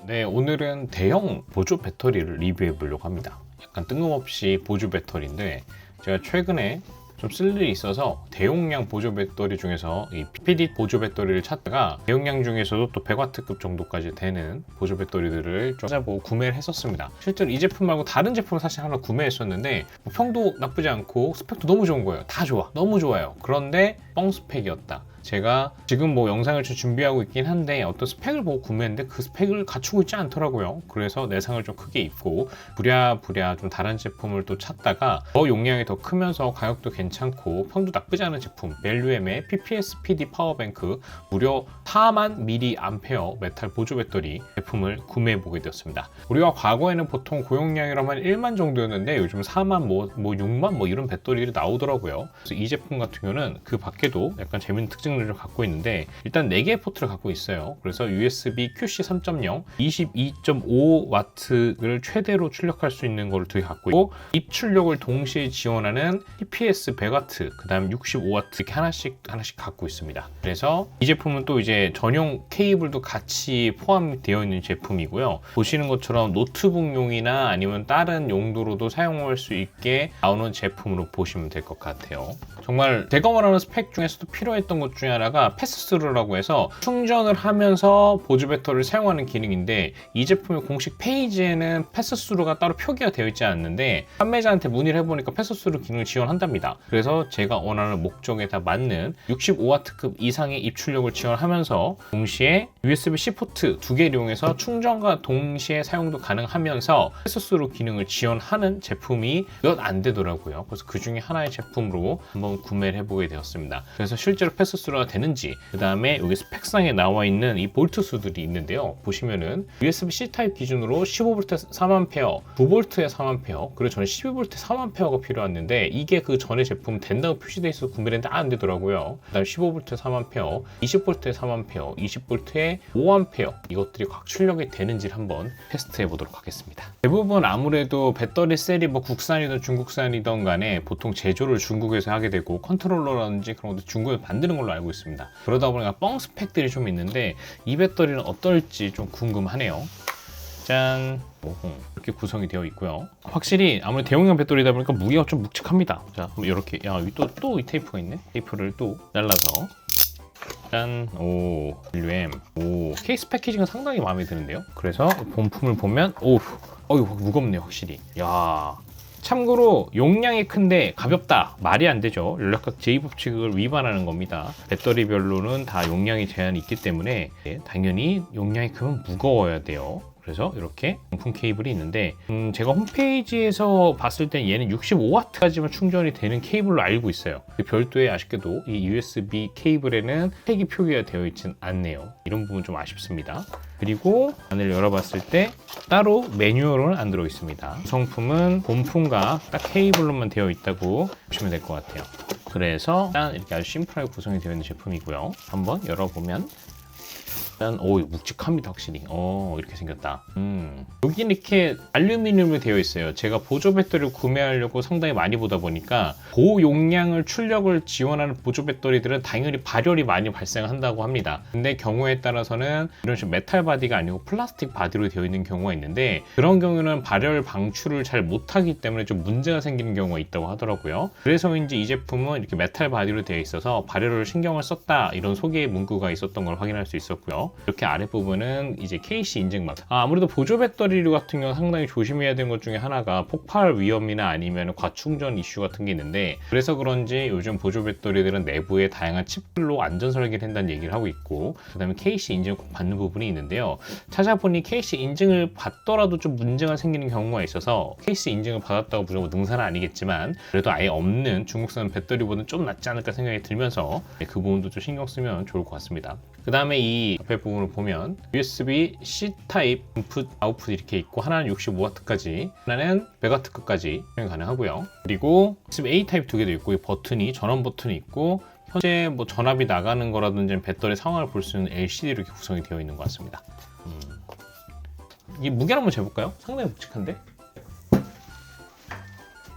네, 오늘은 대형 보조 배터리를 리뷰해 보려고 합니다. 약간 뜬금없이 보조 배터리인데 제가 최근에 좀 쓸 일이 있어서 대용량 보조 배터리 중에서 이 PD 보조 배터리를 찾다가 대용량 중에서도 또 100W급 정도까지 되는 보조 배터리들을 좀 찾아보고 구매를 했었습니다. 실제로 이 제품 말고 다른 제품을 사실 하나 구매했었는데 평도 나쁘지 않고 스펙도 너무 좋은 거예요. 다 좋아, 너무 좋아요. 그런데 뻥 스펙이었다. 제가 지금 뭐 영상을 좀 준비하고 있긴 한데 어떤 스펙을 보고 구매했는데 그 스펙을 갖추고 있지 않더라고요. 그래서 내상을 좀 크게 입고 부랴부랴 좀 다른 제품을 또 찾다가 더 용량이 더 크면서 가격도 괜찮고 평도 나쁘지 않은 제품 벨류엠의 PPS PD 파워뱅크 무려 4만 mAh 메탈 보조 배터리 제품을 구매해 보게 되었습니다. 우리가 과거에는 보통 고용량이라면 1만 정도였는데 요즘 4만 뭐 6만 뭐 이런 배터리들이 나오더라고요. 그래서 이 제품 같은 경우는 그 밖에도 약간 재밌는 특징 을 갖고 있는데 일단 4개의 포트를 갖고 있어요. 그래서 USB QC 3.0 22.5W를 최대로 출력할 수 있는 걸 두 개 갖고 있고 입출력을 동시에 지원하는 TPS 100W 그 다음 65W 이렇게 하나씩 갖고 있습니다. 그래서 이 제품은 또 이제 전용 케이블도 같이 포함되어 있는 제품이고요. 보시는 것처럼 노트북용이나 아니면 다른 용도로도 사용할 수 있게 나오는 제품으로 보시면 될 것 같아요. 정말 제가 원하는 스펙 중에서도 필요했던 것 중에 하나가 패스스루라고 해서 충전을 하면서 보조 배터리를 사용하는 기능인데 이 제품의 공식 페이지에는 패스스루가 따로 표기가 되어 있지 않는데 판매자한테 문의를 해보니까 패스스루 기능을 지원한답니다. 그래서 제가 원하는 목적에 다 맞는 65W급 이상의 입출력을 지원하면서 동시에 USB-C 포트 2개를 이용해서 충전과 동시에 사용도 가능하면서 패스스루 기능을 지원하는 제품이 몇 안 되더라고요. 그래서 그 중에 하나의 제품으로 한번 구매를 해보게 되었습니다. 그래서 실제로 패스스루가 되는지 그 다음에 여기 스펙상에 나와 있는 이 볼트 수들이 있는데요. 보시면은 USB-C 타입 기준으로 15V 4A, 9V에 3A 그리고 저는 12V 3A가 필요했는데 이게 그 전에 제품 된다고 표시되어 있어서 구매를 했는데 안 되더라고요. 그 다음 15V 3A, 20V 3A, 20V에 5A 이것들이 각 출력이 되는지를 한번 테스트해 보도록 하겠습니다. 대부분 아무래도 배터리 셀이 뭐 국산이든 중국산이든 간에 보통 제조를 중국에서 하게 되고 컨트롤러라든지 그런 것도 중국에서 만드는 걸로 알고 있습니다. 그러다 보니까 뻥 스펙들이 좀 있는데 이 배터리는 어떨지 좀 궁금하네요. 짠! 이렇게 구성이 되어 있고요. 확실히 아무래도 대용량 배터리다 보니까 무게가 좀 묵직합니다. 자, 이렇게 또 이 테이프가 있네. 테이프를 또 잘라서 짠! 오, 벨류엠. 오, 케이스 패키징은 상당히 마음에 드는데요. 그래서 본품을 보면 무겁네요, 확실히. 야. 참고로 용량이 큰데 가볍다 말이 안 되죠. 연락각 제2법칙을 위반하는 겁니다. 배터리별로는 다 용량이 제한이 있기 때문에 당연히 용량이 크면 무거워야 돼요. 그래서 이렇게 정품 케이블이 있는데 제가 홈페이지에서 봤을 때 얘는 65W까지만 충전이 되는 케이블로 알고 있어요. 별도의 아쉽게도 이 USB 케이블에는 스펙이 표기가 되어 있진 않네요. 이런 부분 좀 아쉽습니다. 그리고 안을 열어봤을 때 따로 매뉴얼은 안 들어 있습니다. 구성품은 본품과 딱 케이블로만 되어 있다고 보시면 될 것 같아요. 그래서 일단 이렇게 아주 심플하게 구성이 되어 있는 제품이고요. 한번 열어보면 일단 묵직합니다. 확실히 이렇게 생겼다. 여기는 이렇게 알루미늄으로 되어 있어요. 제가 보조 배터리를 구매하려고 상당히 많이 보다 보니까 고용량을 출력을 지원하는 보조 배터리들은 당연히 발열이 많이 발생한다고 합니다. 근데 경우에 따라서는 이런 식으로 메탈 바디가 아니고 플라스틱 바디로 되어 있는 경우가 있는데 그런 경우는 발열 방출을 잘 못하기 때문에 좀 문제가 생기는 경우가 있다고 하더라고요. 그래서인지 이 제품은 이렇게 메탈 바디로 되어 있어서 발열을 신경을 썼다 이런 소개 문구가 있었던 걸 확인할 수 있었고요. 이렇게 아랫부분은 이제 KC 인증막. 아무래도 보조 배터리 같은 경우 상당히 조심해야 되는 것 중에 하나가 폭발 위험이나 아니면 과충전 이슈 같은 게 있는데 그래서 그런지 요즘 보조 배터리들은 내부에 다양한 칩들로 안전 설계를 한다는 얘기를 하고 있고 그 다음에 KC 인증을 꼭 받는 부분이 있는데요. 찾아보니 KC 인증을 받더라도 좀 문제가 생기는 경우가 있어서 KC 인증을 받았다고 무조건 능사는 아니겠지만 그래도 아예 없는 중국산 배터리보다는 좀 낫지 않을까 생각이 들면서 그 부분도 좀 신경 쓰면 좋을 것 같습니다. 그 다음에 이 앞에 부분을 보면 USB-C 타입 인풋, 아웃풋 이렇게 있고 하나는 65W까지 하나는 100W급까지 사용 가능하고요. 그리고 USB-A 타입 두 개도 있고 이 버튼이 전원 버튼이 있고 현재 뭐 전압이 나가는 거라든지 배터리 상황을 볼 수 있는 LCD로 이렇게 구성이 되어 있는 것 같습니다. 이 무게를 한번 재볼까요? 상당히 묵직한데?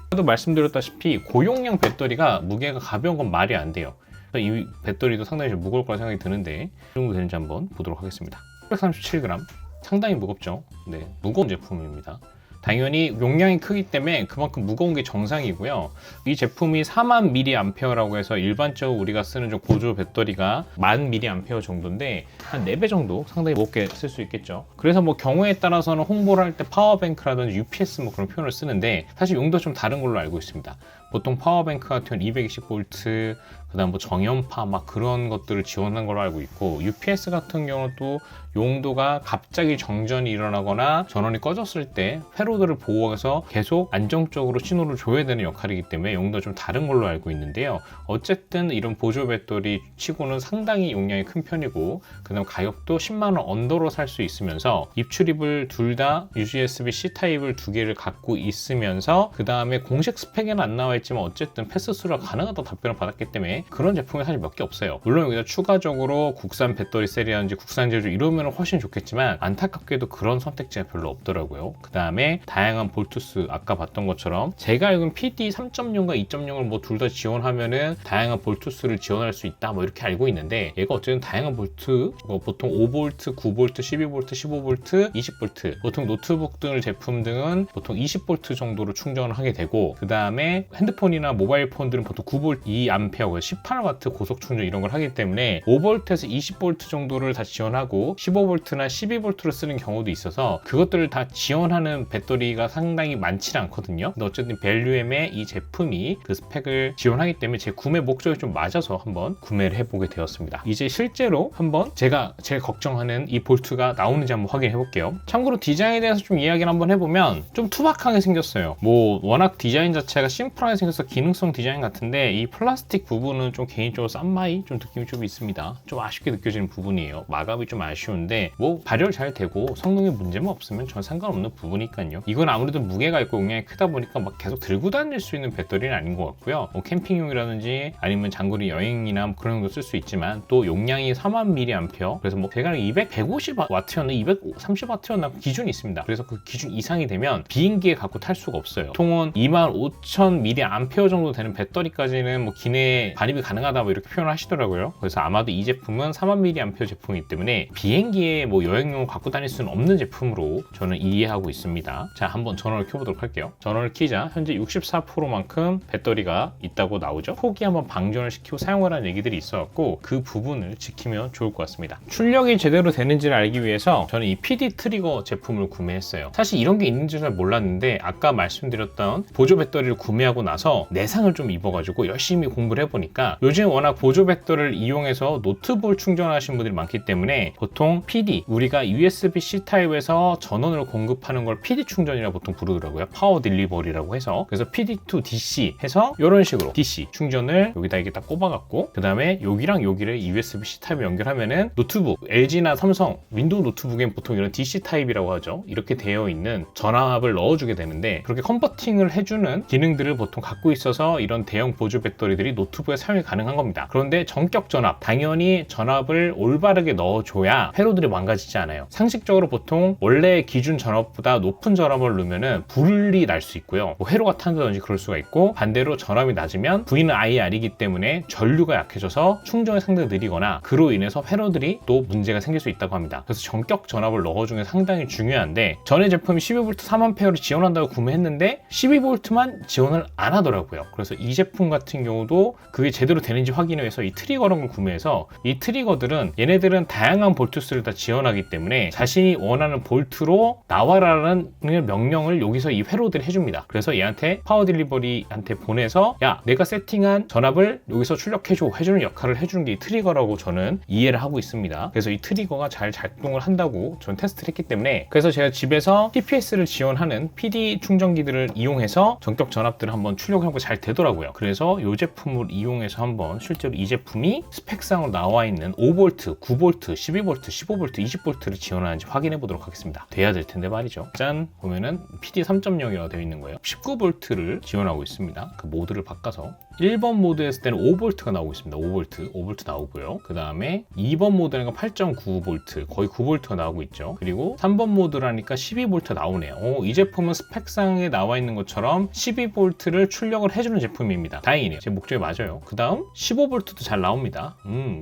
아까도 말씀드렸다시피 고용량 배터리가 무게가 가벼운 건 말이 안 돼요. 이 배터리도 상당히 좀 무거울 거라 생각이 드는데 이 정도 되는지 한번 보도록 하겠습니다. 337g 상당히 무겁죠. 네, 무거운 제품입니다. 당연히 용량이 크기 때문에 그만큼 무거운 게 정상이고요. 이 제품이 4만 mAh라고 해서 일반적으로 우리가 쓰는 좀 고조 배터리가 10,000mAh 정도인데 한 4배 정도 상당히 무겁게 쓸 수 있겠죠. 그래서 뭐 경우에 따라서는 홍보를 할 때 파워뱅크라든지 UPS 뭐 그런 표현을 쓰는데 사실 용도가 좀 다른 걸로 알고 있습니다. 보통 파워뱅크 같은 220V, 그다음 뭐 정연파 막 그런 것들을 지원하는 걸로 알고 있고, UPS 같은 경우는 또 용도가 갑자기 정전이 일어나거나 전원이 꺼졌을 때 회로들을 보호해서 계속 안정적으로 신호를 줘야 되는 역할이기 때문에 용도가 좀 다른 걸로 알고 있는데요. 어쨌든 이런 보조 배터리 치고는 상당히 용량이 큰 편이고, 그다음 가격도 10만 원 언더로 살 수 있으면서 입출입을 둘 다 USB-C 타입을 두 개를 갖고 있으면서, 그 다음에 공식 스펙에는 안 나와 있지만 어쨌든 패스스루가 가능하다 답변을 받았기 때문에 그런 제품이 사실 몇 개 없어요. 물론 여기다 추가적으로 국산 배터리 셀이라든지 국산 제조 이러면 훨씬 좋겠지만 안타깝게도 그런 선택지가 별로 없더라고요. 그 다음에 다양한 볼트수, 아까 봤던 것처럼 제가 알기로는 PD 3.0과 2.0을 뭐 둘 다 지원하면은 다양한 볼트수를 지원할 수 있다 뭐 이렇게 알고 있는데, 얘가 어쨌든 다양한 볼트, 보통 5V, 9V, 12V, 15V, 20V, 보통 노트북 등 제품 등은 보통 20V 정도로 충전을 하게 되고, 그 다음에 핸드폰이나 모바일 폰들은 보통 9V, 2A, 18W 고속 충전 이런 걸 하기 때문에 5V에서 20V 정도를 다 지원하고 15V나 12V를 쓰는 경우도 있어서 그것들을 다 지원하는 배터리가 상당히 많지는 않거든요. 근데 어쨌든 벨류엠의 이 제품이 그 스펙을 지원하기 때문에 제 구매 목적이 좀 맞아서 한번 구매를 해보게 되었습니다. 이제 실제로 한번 제가 제일 걱정하는 이 볼트가 나오는지 한번 확인해 볼게요. 참고로 디자인에 대해서 좀 이야기를 한번 해보면 좀 투박하게 생겼어요. 뭐 워낙 디자인 자체가 심플하게 생겨서 기능성 디자인 같은데, 이 플라스틱 부분은 좀 개인적으로 싼마이 좀 느낌이 좀 있습니다. 좀 아쉽게 느껴지는 부분이에요. 마감이 좀 아쉬운데 뭐 발열 잘 되고 성능에 문제만 없으면 전 상관없는 부분이니까요. 이건 아무래도 무게가 있고 용량이 크다 보니까 막 계속 들고 다닐 수 있는 배터리는 아닌 것 같고요. 뭐 캠핑용이라든지 아니면 장거리 여행이나 뭐 그런 거 쓸 수 있지만 또 용량이 4만 mAh, 그래서 뭐 제가 150W였나 230W였나 기준이 있습니다. 그래서 그 기준 이상이 되면 비행기에 갖고 탈 수가 없어요. 보통은 25,000mAh 정도 되는 배터리까지는 뭐 기내에 반입이 가능하다 뭐 이렇게 표현을 하시더라고요. 그래서 아마도 이 제품은 4만 mAh 제품이기 때문에 비행기에 뭐 여행용으로 갖고 다닐 수는 없는 제품으로 저는 이해하고 있습니다. 자, 한번 전원을 켜보도록 할게요. 전원을 켜자 현재 64%만큼 배터리가 있다고 나오죠. 초기 한번 방전을 시키고 사용하라는 얘기들이 있어갖고 그 부분을 지키면 좋을 것 같습니다. 출력이 제대로 되는지를 알기 위해서 저는 이 PD 트리거 제품을 구매했어요. 사실 이런 게 있는지 잘 몰랐는데 아까 말씀드렸던 보조 배터리를 구매하고 나서 내상을 좀 입어가지고 열심히 공부를 해보니까, 요즘 워낙 보조 배터리를 이용해서 노트북 충전하시는 분들이 많기 때문에 보통 PD, 우리가 USB-C 타입에서 전원을 공급하는 걸 PD 충전이라고 보통 부르더라고요. 파워 딜리버리라고 해서. 그래서 PD to DC 해서 이런 식으로 DC 충전을 여기다 이렇게 딱 꼽아갖고, 그 다음에 여기랑 여기를 USB-C 타입 연결하면은 노트북, LG나 삼성, 윈도우 노트북엔 보통 이런 DC 타입이라고 하죠. 이렇게 되어 있는 전압을 넣어주게 되는데, 그렇게 컨버팅을 해주는 기능들을 보통 갖고 있어서 이런 대형 보조 배터리들이 노트북에 사용이 가능한 겁니다. 그런데 전격 전압, 당연히 전압을 올바르게 넣어줘야 회로들이 망가지지 않아요. 상식적으로 보통 원래 기준 전압보다 높은 전압을 넣으면은 불이 날 수 있고요. 뭐 회로가 탄다든지 그럴 수가 있고, 반대로 전압이 낮으면 VIR이기 때문에 전류가 약해져서 충전이 상당히 느리거나 그로 인해서 회로들이 또 문제가 생길 수 있다고 합니다. 그래서 전격 전압을 넣어주는 게 상당히 중요한데, 전에 제품이 12V 4A를 지원한다고 구매했는데 12V만 지원을 안 하더라고요. 그래서 이 제품 같은 경우도 그게 제대로 되는지 확인을 위해서 이 트리거라는 걸 구매해서, 이 트리거들은 얘네들은 다양한 볼트수를 다 지원하기 때문에 자신이 원하는 볼트로 나와라는 명령을 여기서 이 회로들이 해줍니다. 그래서 얘한테 파워 딜리버리한테 보내서 야, 내가 세팅한 전압을 여기서 출력해줘 해주는 역할을 해주는 게 이 트리거라고 저는 이해를 하고 있습니다. 그래서 이 트리거가 잘 작동을 한다고 전 테스트를 했기 때문에, 그래서 제가 집에서 TPS를 지원하는 PD 충전기들을 이용해서 전격 전압들을 한번 출력을 하고 잘 되더라고요. 그래서 이 제품을 이용해서 한번 실제로 이 제품이 스펙상으로 나와 있는 5V, 9V, 12V, 15V, 20V를 지원하는지 확인해 보도록 하겠습니다. 돼야 될 텐데 말이죠. 짠! 보면은 PD 3.0이라고 되어 있는 거예요. 19V를 지원하고 있습니다. 그 모드를 바꿔서 1번 모드 했을 때는 5V가 나오고 있습니다. 5V 나오고요. 그 다음에 2번 모드니까 8.95V, 거의 9V가 나오고 있죠. 그리고 3번 모드라니까 12V 나오네요. 이 제품은 스펙상에 나와 있는 것처럼 12V를 출력을 해주는 제품입니다. 다행이네요. 제 목적이 맞아요. 그 다음 15V도 잘 나옵니다.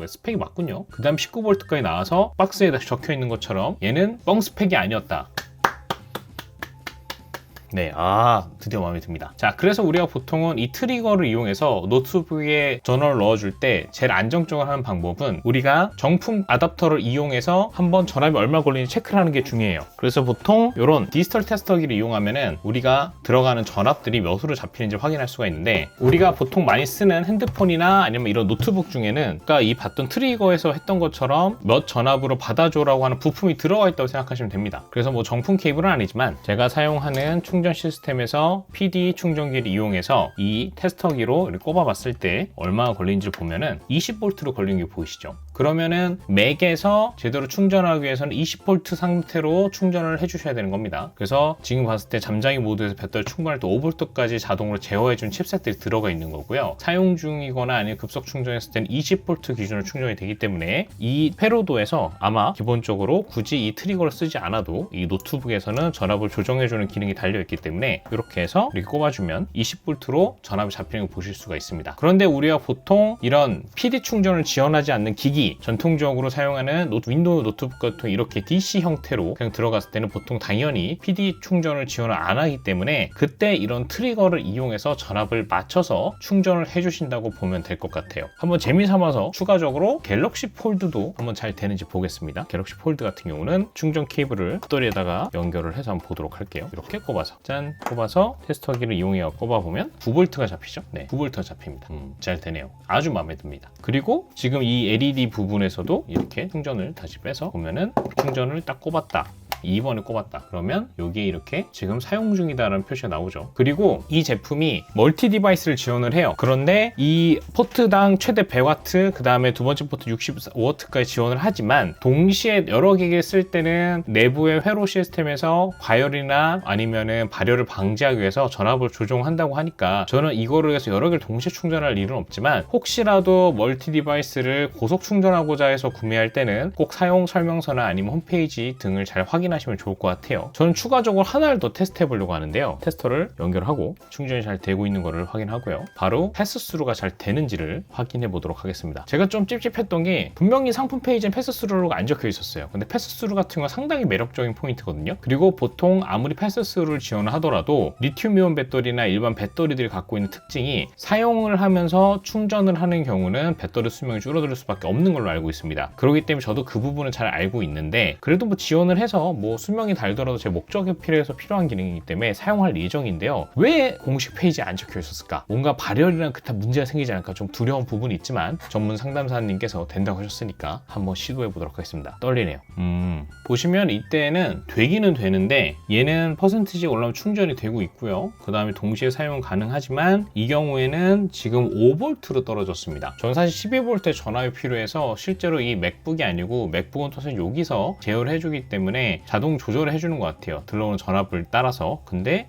스펙이 맞군요. 그 다음 19V까지 나와서 박스에 적혀 있는 것처럼 얘는 뻥 스펙이 아니었다. 네, 드디어 마음에 듭니다. 자, 그래서 우리가 보통은 이 트리거를 이용해서 노트북에 전원을 넣어줄 때 제일 안정적으로 하는 방법은 우리가 정품 아답터를 이용해서 한번 전압이 얼마 걸리는지 체크를 하는 게 중요해요. 그래서 보통 이런 디지털 테스터기를 이용하면은 우리가 들어가는 전압들이 몇으로 잡히는지 확인할 수가 있는데, 우리가 보통 많이 쓰는 핸드폰이나 아니면 이런 노트북 중에는 아까 이 봤던 트리거에서 했던 것처럼 몇 전압으로 받아줘라고 하는 부품이 들어가 있다고 생각하시면 됩니다. 그래서 뭐 정품 케이블은 아니지만 제가 사용하는 충전 시스템에서 PD 충전기를 이용해서 이 테스터기로 이렇게 꼽아봤을 때 얼마나 걸리는지 보면은 20V로 걸리는 게 보이시죠? 그러면은 맥에서 제대로 충전하기 위해서는 20V 상태로 충전을 해주셔야 되는 겁니다. 그래서 지금 봤을 때 잠자기 모드에서 배터리 충분할 때 5V까지 자동으로 제어해준 칩셋들이 들어가 있는 거고요. 사용 중이거나 아니면 급속 충전했을 때는 20V 기준으로 충전이 되기 때문에 이 페로도에서 아마 기본적으로 굳이 이 트리거를 쓰지 않아도 이 노트북에서는 전압을 조정해주는 기능이 달려있기 때문에 이렇게 해서 이렇게 꼽아주면 20V로 전압이 잡히는 걸 보실 수가 있습니다. 그런데 우리가 보통 이런 PD 충전을 지원하지 않는 기기, 전통적으로 사용하는 윈도우 노트북 같은 이렇게 DC 형태로 그냥 들어갔을 때는 보통 당연히 PD 충전을 지원을 안 하기 때문에 그때 이런 트리거를 이용해서 전압을 맞춰서 충전을 해주신다고 보면 될 것 같아요. 한번 재미삼아서 추가적으로 갤럭시 폴드도 한번 잘 되는지 보겠습니다. 갤럭시 폴드 같은 경우는 충전 케이블을 배터리에다가 연결을 해서 한번 보도록 할게요. 이렇게 꼽아서 꼽아서 테스터기를 이용해 꼽아보면 9V가 잡히죠. 네, 9V가 잡힙니다. 잘 되네요. 아주 마음에 듭니다. 그리고 지금 이 LED 부분에서도 이렇게 충전을 다시 빼서 보면은 충전을 딱 꼽았다, 2번을 꼽았다 그러면 여기에 이렇게 지금 사용 중이다라는 표시가 나오죠. 그리고 이 제품이 멀티 디바이스를 지원을 해요. 그런데 이 포트당 최대 100W, 그 다음에 두 번째 포트 65W까지 지원을 하지만 동시에 여러 개를 쓸 때는 내부의 회로 시스템에서 과열이나 아니면은 발열을 방지하기 위해서 전압을 조정한다고 하니까 저는 이거를 해서 여러 개를 동시에 충전할 일은 없지만 혹시라도 멀티 디바이스를 고속 충전하고자 해서 구매할 때는 꼭 사용 설명서나 아니면 홈페이지 등을 잘 확인하시면 좋을 것 같아요. 저는 추가적으로 하나를 더 테스트 해보려고 하는데요. 테스터를 연결하고 충전이 잘 되고 있는 것을 확인하고요. 바로 패스스루가 잘 되는지를 확인해 보도록 하겠습니다. 제가 좀 찝찝했던 게 분명히 상품 페이지엔 패스스루가 안 적혀 있었어요. 근데 패스스루 같은 건 상당히 매력적인 포인트거든요. 그리고 보통 아무리 패스스루를 지원을 하더라도 리튬이온 배터리나 일반 배터리들이 갖고 있는 특징이 사용을 하면서 충전을 하는 경우는 배터리 수명이 줄어들 수밖에 없는 걸로 알고 있습니다. 그렇기 때문에 저도 그 부분은 잘 알고 있는데 그래도 뭐 지원을 해서 뭐 수명이 달더라도 제 목적에 필요해서 필요한 기능이기 때문에 사용할 예정인데요. 왜 공식 페이지에 안 적혀 있었을까? 뭔가 발열이랑 그딴 문제가 생기지 않을까 좀 두려운 부분이 있지만 전문 상담사님께서 된다고 하셨으니까 한번 시도해 보도록 하겠습니다. 떨리네요. 보시면 이때는 되기는 되는데 얘는 퍼센티지가 올라오면 충전이 되고 있고요. 그 다음에 동시에 사용 가능하지만 이 경우에는 지금 5V로 떨어졌습니다. 저는 사실 12V의 전압이 필요해서 실제로 이 맥북이 아니고 맥북은 사실 여기서 제어를 해주기 때문에 자동 조절을 해주는 것 같아요. 들어오는 전압을 따라서. 근데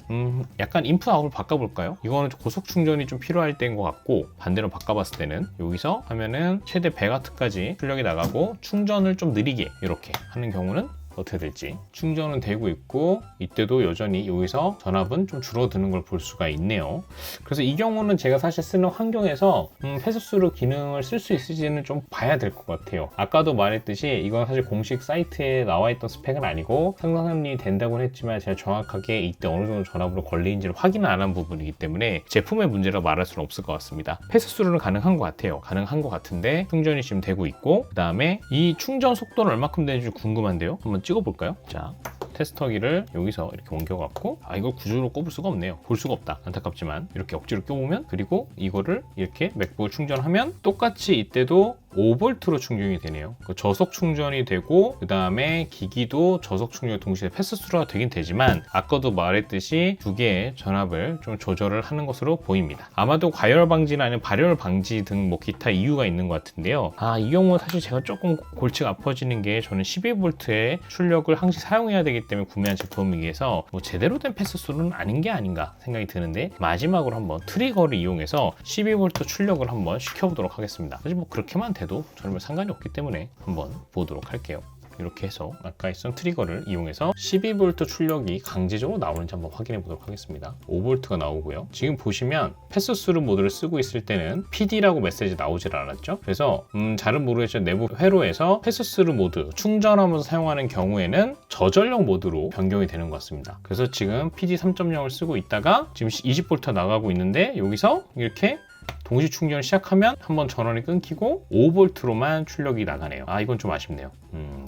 약간 인풋 아웃을 바꿔볼까요? 이거는 고속 충전이 좀 필요할 때인 것 같고 반대로 바꿔봤을 때는 여기서 하면은 최대 100W까지 출력이 나가고 충전을 좀 느리게 이렇게 하는 경우는 어떻게 될지. 충전은 되고 있고 이때도 여전히 여기서 전압은 좀 줄어드는 걸 볼 수가 있네요. 그래서 이 경우는 제가 사실 쓰는 환경에서 패스스루 기능을 쓸 수 있을지는 좀 봐야 될 것 같아요. 아까도 말했듯이 이건 사실 공식 사이트에 나와 있던 스펙은 아니고 상담이 된다고는 했지만 제가 정확하게 이때 어느 정도 전압으로 걸리는지를 확인 안 한 부분이기 때문에 제품의 문제라고 말할 수는 없을 것 같습니다. 패스스루는 가능한 것 같아요. 가능한 것 같은데 충전이 지금 되고 있고 그 다음에 이 충전 속도는 얼마큼 되는지 궁금한데요. 한번 찍어볼까요? 자, 테스터기를 여기서 이렇게 옮겨갖고 이걸 구조로 꼽을 수가 없네요. 볼 수가 없다. 안타깝지만 이렇게 억지로 껴보면 그리고 이거를 이렇게 맥북을 충전하면 똑같이 이때도 5V로 충전이 되네요. 저속 충전이 되고 그 다음에 기기도 저속 충전이 동시에 패스스루가 되긴 되지만 아까도 말했듯이 두 개의 전압을 좀 조절을 하는 것으로 보입니다. 아마도 과열 방지나 아니면 발열 방지 등 뭐 기타 이유가 있는 것 같은데요. 이 경우 사실 제가 조금 골치가 아파지는 게 저는 12V의 출력을 항상 사용해야 되기 때문에 구매한 제품이기에서 뭐 제대로 된 패스스루는 아닌 게 아닌가 생각이 드는데 마지막으로 한번 트리거를 이용해서 12V 출력을 한번 시켜보도록 하겠습니다. 사실 뭐 그렇게만 돼도 저는 뭐 상관이 없기 때문에 한번 보도록 할게요. 이렇게 해서 아까 있던 트리거를 이용해서 12V 출력이 강제적으로 나오는지 한번 확인해 보도록 하겠습니다. 5V가 나오고요. 지금 보시면 패스스루 모드를 쓰고 있을 때는 PD라고 메시지 나오질 않았죠. 그래서 잘은 모르겠지만 내부 회로에서 패스스루 모드 충전하면서 사용하는 경우에는 저전력 모드로 변경이 되는 것 같습니다. 그래서 지금 PD 3.0을 쓰고 있다가 지금 20V가 나가고 있는데 여기서 이렇게 동시 충전을 시작하면 한번 전원이 끊기고 5V로만 출력이 나가네요. 이건 좀 아쉽네요.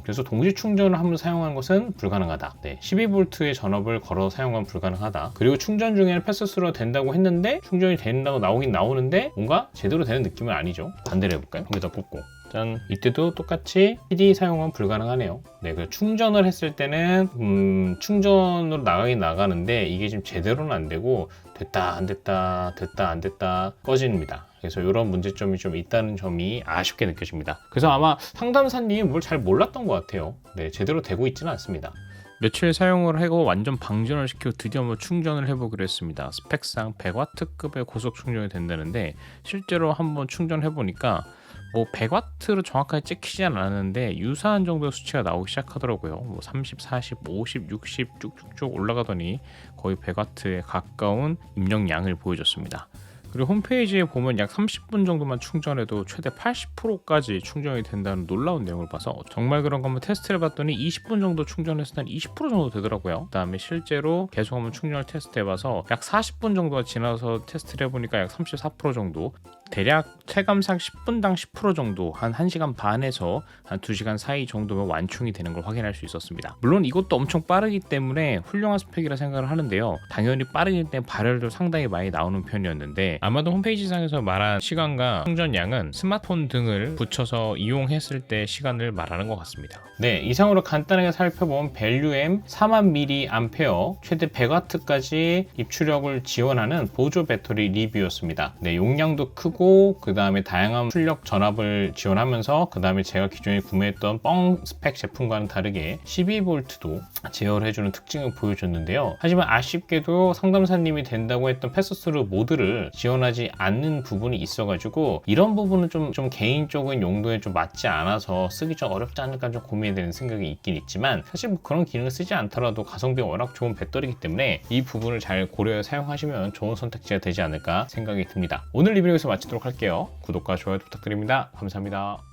그래서 동시 충전을 한번 사용하는 것은 불가능하다. 12V의 전압을 걸어 사용하면 불가능하다. 그리고 충전 중에는 패스스루가 된다고 했는데 충전이 된다고 나오긴 나오는데 뭔가 제대로 되는 느낌은 아니죠. 반대로 해볼까요? 여기다 꽂고 짠. 이때도 똑같이 PD 사용은 불가능하네요. 그 충전을 했을 때는 충전으로 나가긴 나가는데 이게 지금 제대로는 안 되고 됐다 안 됐다 됐다 안 됐다 꺼집니다. 그래서 이런 문제점이 좀 있다는 점이 아쉽게 느껴집니다. 그래서 아마 상담사님이 뭘 잘 몰랐던 것 같아요. 제대로 되고 있지는 않습니다. 며칠 사용을 하고 완전 방전을 시키고 드디어 한번 충전을 해보기로 했습니다. 스펙상 100W급의 고속 충전이 된다는데 실제로 한번 충전해보니까 뭐 100W로 정확하게 찍히진 않았는데 유사한 정도의 수치가 나오기 시작하더라고요. 뭐 30, 40, 50, 60 쭉쭉쭉 올라가더니 거의 100W에 가까운 입력량을 보여줬습니다. 그리고 홈페이지에 보면 약 30분 정도만 충전해도 최대 80%까지 충전이 된다는 놀라운 내용을 봐서 정말 그런가 한번 테스트를 해봤더니 20분 정도 충전했을 때 20% 정도 되더라고요. 그 다음에 실제로 계속 한번 충전을 테스트해봐서 약 40분 정도가 지나서 테스트를 해보니까 약 34% 정도, 대략 체감상 10분당 10% 정도 한 1시간 반에서 한 2시간 사이 정도면 완충이 되는 걸 확인할 수 있었습니다. 물론 이것도 엄청 빠르기 때문에 훌륭한 스펙이라 생각을 하는데요. 당연히 빠르기 때문에 발열도 상당히 많이 나오는 편이었는데 아마도 홈페이지상에서 말한 시간과 충전량은 스마트폰 등을 붙여서 이용했을 때 시간을 말하는 것 같습니다. 이상으로 간단하게 살펴본 밸류엠 4000mAh 최대 100W까지 입출력을 지원하는 보조 배터리 리뷰였습니다. 용량도 크고 그 다음에 다양한 출력 전압을 지원하면서 그 다음에 제가 기존에 구매했던 뻥 스펙 제품과는 다르게 12V도 제어해주는 특징을 보여줬는데요. 하지만 아쉽게도 상담사님이 된다고 했던 패스스루 모드를 지원하지 않는 부분이 있어가지고 이런 부분은 좀 개인적인 용도에 좀 맞지 않아서 쓰기 좀 어렵지 않을까 좀 고민이 되는 생각이 있긴 있지만 사실 뭐 그런 기능을 쓰지 않더라도 가성비가 워낙 좋은 배터리이기 때문에 이 부분을 잘 고려해 사용하시면 좋은 선택지가 되지 않을까 생각이 듭니다. 오늘 리뷰를 여기서 마치도록 할게요. 구독과 좋아요 부탁드립니다. 감사합니다.